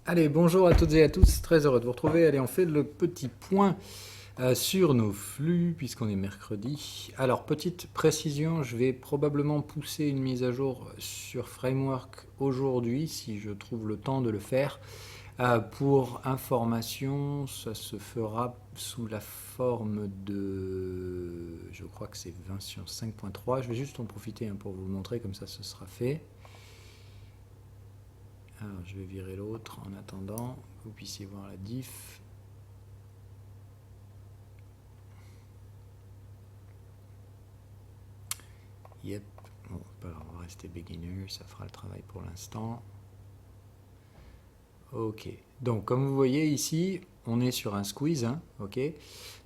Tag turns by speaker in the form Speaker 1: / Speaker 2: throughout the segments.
Speaker 1: Allez, bonjour à toutes et à tous, très heureux de vous retrouver. Allez, on fait le petit point sur nos flux, puisqu'on est mercredi. Alors, petite précision, je vais probablement pousser une mise à jour sur Framework aujourd'hui, si je trouve le temps de le faire. Pour information, ça se fera sous la forme de... Je crois que c'est version 5.3. Je vais juste en profiter pour vous le montrer, comme ça ce sera fait. Alors, je vais virer l'autre en attendant que vous puissiez voir la diff. Yep. Bon, pas grave, on va rester beginner, ça fera le travail pour l'instant. Ok. Donc, comme vous voyez ici, on est sur un squeeze. Ok.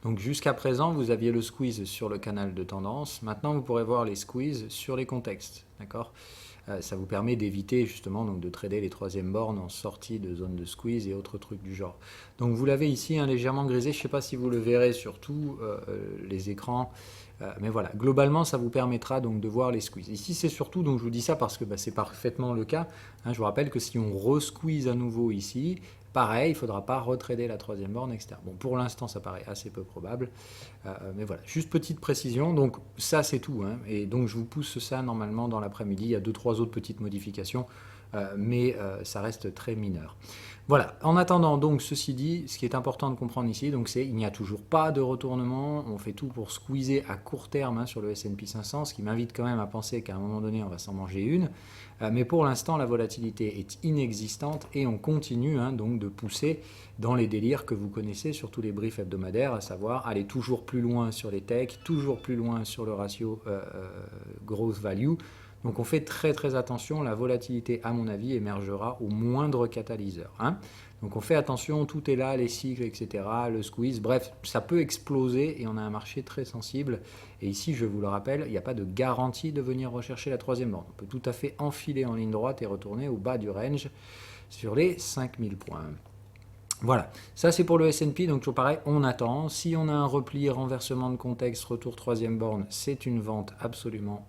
Speaker 1: Donc, jusqu'à présent, vous aviez le squeeze sur le canal de tendance. Maintenant, vous pourrez voir les squeezes sur les contextes. D'accord. Ça vous permet d'éviter justement donc, de trader les troisièmes bornes en sortie de zone de squeeze et autres trucs du genre. Donc vous l'avez ici légèrement grisé, je ne sais pas si vous le verrez sur tous les écrans, mais voilà, globalement ça vous permettra donc de voir les squeezes. Ici c'est surtout, donc je vous dis ça parce que c'est parfaitement le cas, je vous rappelle que si on re-squeeze à nouveau ici, pareil, il ne faudra pas retrader la troisième borne, etc. Bon, pour l'instant, ça paraît assez peu probable. Mais voilà, juste petite précision. Donc, ça, c'est tout. Et donc, je vous pousse ça normalement dans l'après-midi. Il y a deux, trois autres petites modifications, mais ça reste très mineur. Voilà. En attendant, donc, ceci dit, ce qui est important de comprendre ici, donc, c'est il n'y a toujours pas de retournement. On fait tout pour squeezer à court terme sur le S&P 500, ce qui m'invite quand même à penser qu'à un moment donné, on va s'en manger une. Mais pour l'instant, la volatilité est inexistante et on continue donc de pousser dans les délires que vous connaissez sur tous les briefs hebdomadaires, à savoir aller toujours plus loin sur les techs, toujours plus loin sur le ratio growth value. Donc on fait très très attention, la volatilité à mon avis émergera au moindre catalyseur. Donc on fait attention, tout est là, les cycles, etc., le squeeze, bref, ça peut exploser et on a un marché très sensible. Et ici, je vous le rappelle, il n'y a pas de garantie de venir rechercher la troisième borne. On peut tout à fait enfiler en ligne droite et retourner au bas du range sur les 5000 points. Voilà, ça c'est pour le S&P, donc toujours pareil, on attend. Si on a un repli, renversement de contexte, retour troisième borne, c'est une vente absolument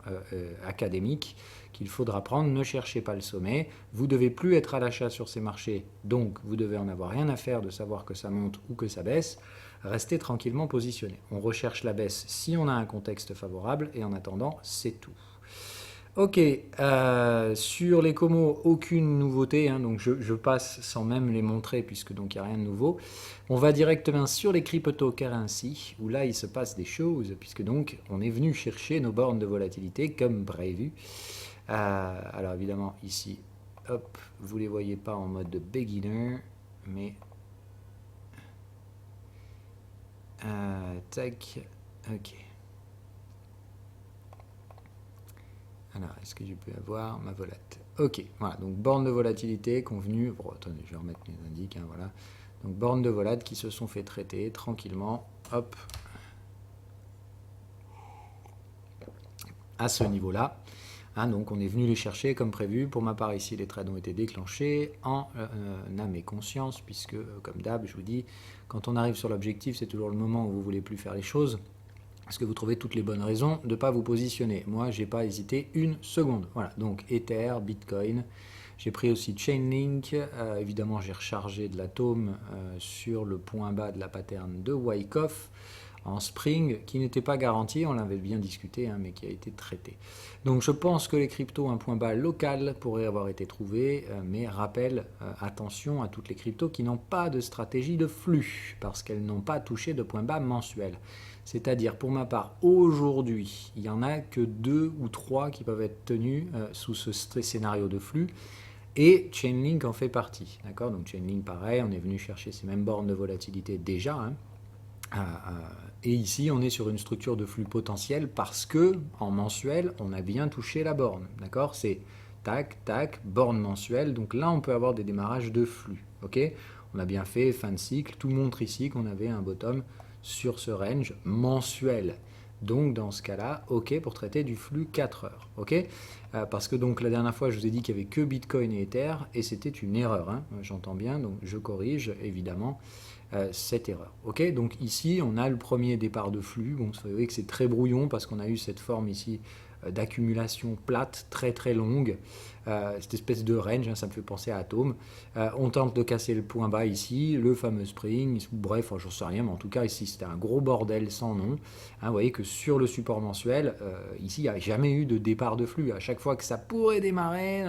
Speaker 1: académique qu'il faudra prendre. Ne cherchez pas le sommet. Vous devez plus être à l'achat sur ces marchés, donc vous devez en avoir rien à faire de savoir que ça monte ou que ça baisse. Restez tranquillement positionné. On recherche la baisse si on a un contexte favorable, et en attendant, c'est tout. Ok, sur les comos, aucune nouveauté, donc je passe sans même les montrer puisque donc il n'y a rien de nouveau. On va directement sur les cryptocurrencies où là il se passe des choses puisque donc on est venu chercher nos bornes de volatilité comme prévu. Alors évidemment ici, hop, vous les voyez pas en mode beginner, mais tac, ok. Alors, est-ce que je peux avoir ma volate? Ok, voilà, donc borne de volatilité convenue. Bon, attendez, je vais remettre mes indices, voilà. Donc bornes de volate qui se sont fait traiter tranquillement, hop, à ce niveau-là. Donc on est venu les chercher comme prévu. Pour ma part ici, les trades ont été déclenchés en âme et conscience, puisque comme d'hab, je vous dis, quand on arrive sur l'objectif, c'est toujours le moment où vous voulez plus faire les choses. Parce que vous trouvez toutes les bonnes raisons de ne pas vous positionner. Moi, j'ai pas hésité une seconde. Voilà, donc Ether, Bitcoin. J'ai pris aussi Chainlink. Évidemment, j'ai rechargé de l'atome sur le point bas de la pattern de Wyckoff en spring, qui n'était pas garanti, on l'avait bien discuté, mais qui a été traité. Donc je pense que les cryptos, un point bas local pourrait avoir été trouvé, mais rappel, attention à toutes les cryptos qui n'ont pas de stratégie de flux, parce qu'elles n'ont pas touché de point bas mensuel. C'est-à-dire, pour ma part, aujourd'hui, il n'y en a que 2 ou 3 qui peuvent être tenus sous ce scénario de flux. Et Chainlink en fait partie. D'accord. Donc Chainlink, pareil, on est venu chercher ces mêmes bornes de volatilité déjà. Et ici, on est sur une structure de flux potentiel parce que, en mensuel, on a bien touché la borne. D'accord. C'est tac, tac, borne mensuelle. Donc là, on peut avoir des démarrages de flux. Ok. On a bien fait fin de cycle. Tout montre ici qu'on avait un bottom sur ce range mensuel. Donc dans ce cas-là, ok pour traiter du flux 4 heures. Ok, parce que donc la dernière fois je vous ai dit qu'il n'y avait que Bitcoin et Ether et c'était une erreur. J'entends bien, donc je corrige évidemment cette erreur. Ok, donc ici on a le premier départ de flux. Bon, vous voyez que c'est très brouillon parce qu'on a eu cette forme ici d'accumulation plate, très très longue. Cette espèce de range, hein, ça me fait penser à Atom. On tente de casser le point bas ici, le fameux spring, bref, j'en sais rien, mais en tout cas ici c'était un gros bordel sans nom. Hein, vous voyez que sur le support mensuel, ici il n'y a jamais eu de départ de flux. À chaque fois que ça pourrait démarrer,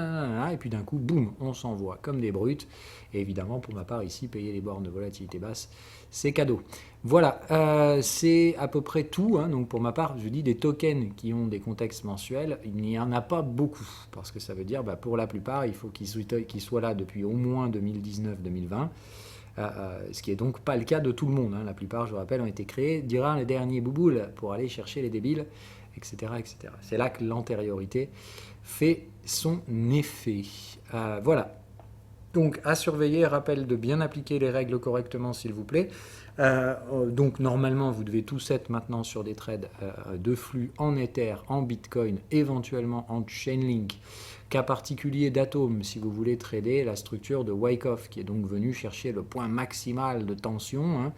Speaker 1: et puis d'un coup, boum, on s'envoie comme des brutes. Et évidemment, pour ma part ici, payer les bornes de volatilité basse, c'est cadeau. Voilà, c'est à peu près tout. Hein. Donc pour ma part, je dis des tokens qui ont des contextes mensuels, il n'y en a pas beaucoup. Parce que ça veut dire, pour la plupart, il faut qu'ils soient là depuis au moins 2019-2020. Ce qui n'est donc pas le cas de tout le monde. Hein. La plupart, je vous rappelle, ont été créés durant les derniers bouboules pour aller chercher les débiles, etc. etc. C'est là que l'antériorité fait son effet. Voilà. Donc à surveiller, rappel de bien appliquer les règles correctement s'il vous plaît. Donc normalement vous devez tous être maintenant sur des trades de flux en Ether, en Bitcoin, éventuellement en Chainlink. Cas particulier d'Atom si vous voulez trader la structure de Wyckoff qui est donc venu chercher le point maximal de tension. Hein.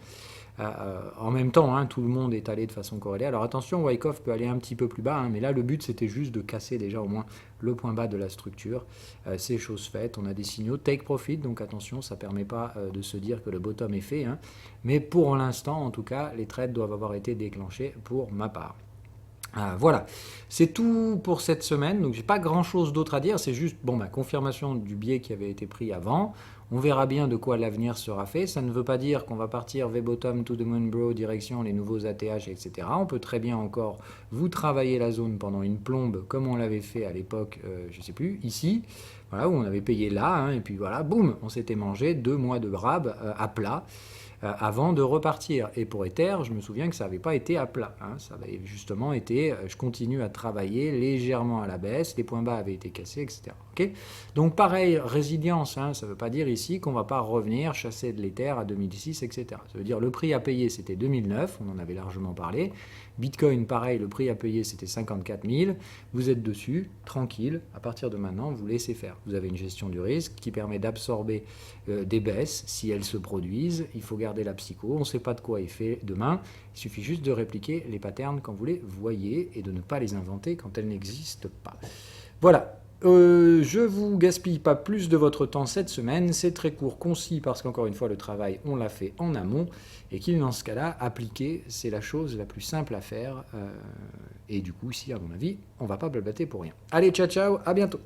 Speaker 1: En même temps, hein, tout le monde est allé de façon corrélée. Alors attention, Wyckoff peut aller un petit peu plus bas, hein, mais là le but c'était juste de casser déjà au moins le point bas de la structure. C'est chose faite, on a des signaux take profit, donc attention, ça ne permet pas de se dire que le bottom est fait. Hein, mais pour l'instant, en tout cas, les trades doivent avoir été déclenchés pour ma part. Voilà, c'est tout pour cette semaine, donc j'ai pas grand chose d'autre à dire, c'est juste confirmation du biais qui avait été pris avant. On verra bien de quoi l'avenir sera fait. Ça ne veut pas dire qu'on va partir V-bottom to the moon bro, direction les nouveaux ATH, etc. On peut très bien encore vous travailler la zone pendant une plombe, comme on l'avait fait à l'époque, je ne sais plus, ici, voilà, où on avait payé là, hein, et puis voilà, boum, on s'était mangé 2 mois de grab à plat. Avant de repartir. Et pour Ether, je me souviens que ça n'avait pas été à plat. Hein. Ça avait justement été, je continue à travailler légèrement à la baisse, les points bas avaient été cassés, etc. Okay, donc pareil, résilience, hein, ça ne veut pas dire ici qu'on ne va pas revenir chasser de l'Ether à 2006, etc. Ça veut dire le prix à payer, c'était 2009, on en avait largement parlé. Bitcoin, pareil, le prix à payer, c'était 54 000. Vous êtes dessus, tranquille. À partir de maintenant, vous laissez faire. Vous avez une gestion du risque qui permet d'absorber des baisses si elles se produisent. Il faut garder la psycho. On ne sait pas de quoi il fait demain. Il suffit juste de répliquer les patterns quand vous les voyez et de ne pas les inventer quand elles n'existent pas. Voilà. Je vous gaspille pas plus de votre temps cette semaine, c'est très court, concis, parce qu'encore une fois, le travail, on l'a fait en amont, et qu'il, dans ce cas-là, appliquer, c'est la chose la plus simple à faire, et du coup, ici, à mon avis, on va pas blablater pour rien. Allez, ciao, ciao, à bientôt.